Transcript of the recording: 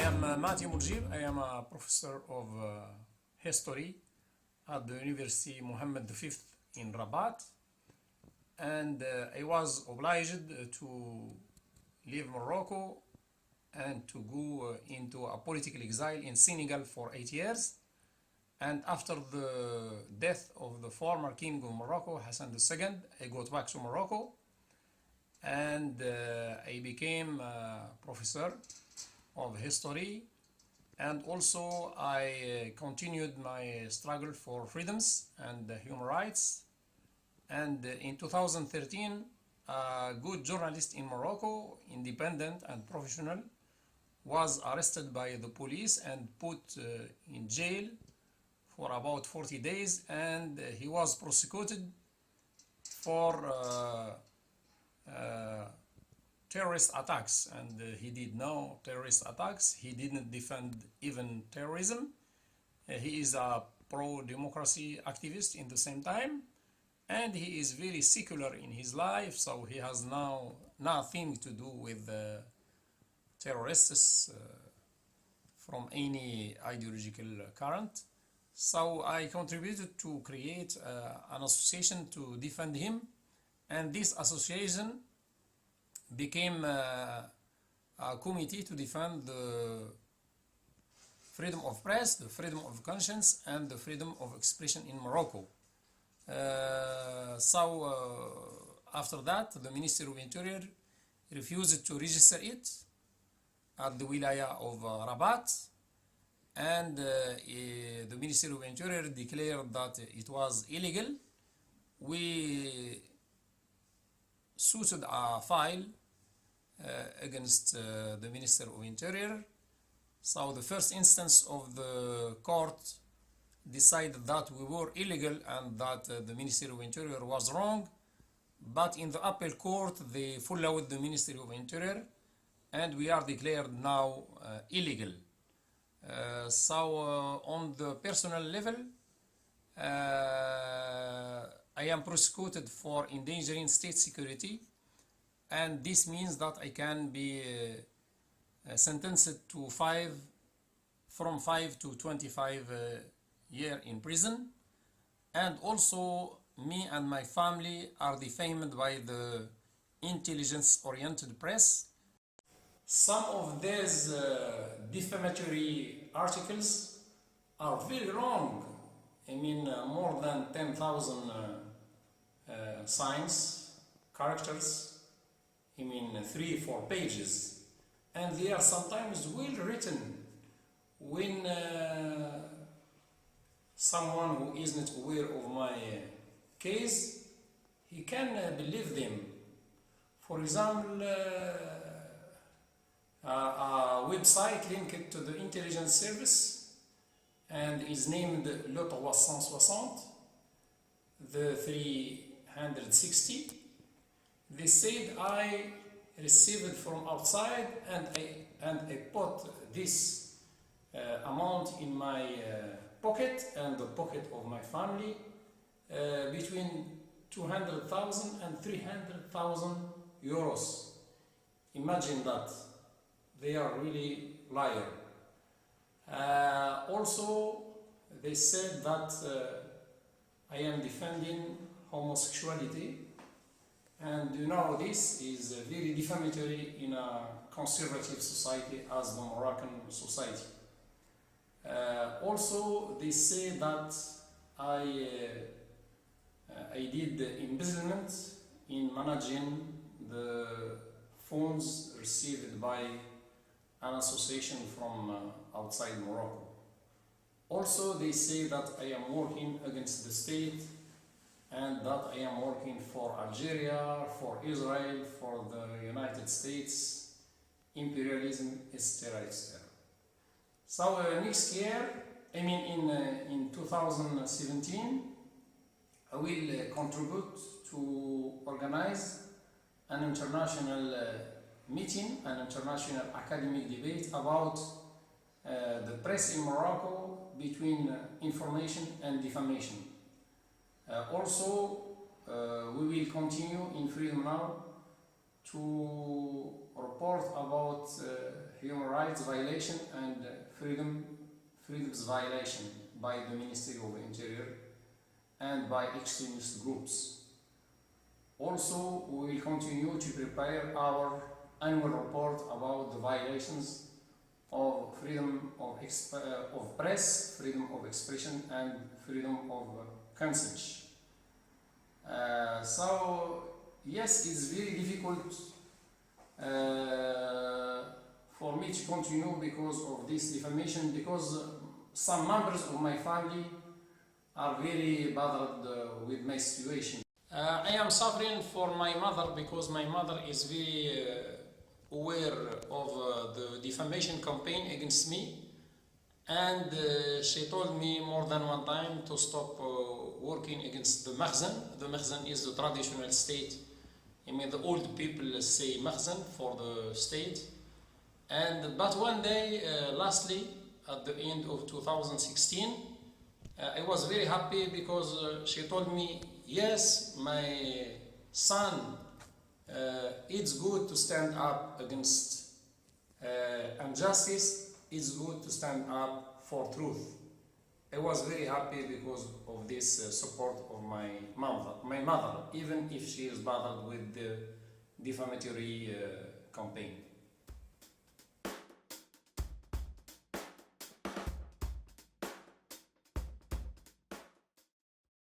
am Maati Monjib. I am a professor of history at the University Mohammed V in Rabat, and I was obliged to leave Morocco and to go into a political exile in Senegal for 8 years. And after the death of the former king of Morocco, Hassan II, I got back to Morocco, and I became a professor of history, and also I continued my struggle for freedoms and human rights. And in 2013, a good journalist in Morocco, independent and professional, was arrested by the police and put in jail for about 40 days, and he was prosecuted for terrorist attacks, and he did no terrorist attacks. He didn't defend even terrorism. He is a pro-democracy activist in the same time, and he is very secular in his life, so he has now nothing to do with terrorists from any ideological current. So I contributed to create an association to defend him, and this association became a committee to defend the freedom of press, the freedom of conscience, and the freedom of expression in Morocco. After that, the Ministry of Interior refused to register it at the Wilaya of Rabat, and the Ministry of Interior declared that it was illegal. We suited a file against the Minister of Interior. So the first instance of the court decided that we were illegal and that the Ministry of Interior was wrong. But in the appeal court, they followed the Ministry of Interior, and we are declared now illegal. On the personal level, I am prosecuted for endangering state security, and this means that I can be sentenced to from 5 to 25 years in prison. And also, me and my family are defamed by the intelligence-oriented press. Some of these defamatory articles are very wrong. I mean, more than 10,000 signs, characters, 3-4 pages, and they are sometimes well written. When someone who is not aware of my case, he can believe them. For example, a website linked to the intelligence service and is named Le 360, the 360. They said I received from outside, and I put this amount in my pocket and the pocket of my family, between 200,000 and 300,000 euros. Imagine that. They are really liar. Also, they said that I am defending homosexuality, and this is very defamatory in a conservative society as the Moroccan society. Also, they say that I did embezzlement in managing the funds received by an association from outside Morocco. Also, they say that I am working against the state, and that I am working for Algeria, for Israel, for the United States, imperialism, etc., etc. So next year, in 2017, I will contribute to organize an international meeting, an international academic debate about the press in Morocco between information and defamation. Also, we will continue in Freedom Now to report about human rights violation and freedoms violation by the Ministry of Interior and by extremist groups. Also, we will continue to prepare our annual report about the violations of freedom of press, freedom of expression, and freedom of conscience. So, yes, it's very difficult for me to continue because of this defamation, because some members of my family are very bothered with my situation. I am suffering for my mother because my mother is very aware of the defamation campaign against me, and she told me more than one time to stop working against the Makhzen. The Makhzen is the traditional state. I mean, the old people say Makhzen for the state. But one day, lastly, at the end of 2016, I was very happy because she told me, yes, my son, it's good to stand up against injustice. It's good to stand up for truth. I was very happy because of this support of my mother, even if she is bothered with the defamatory campaign.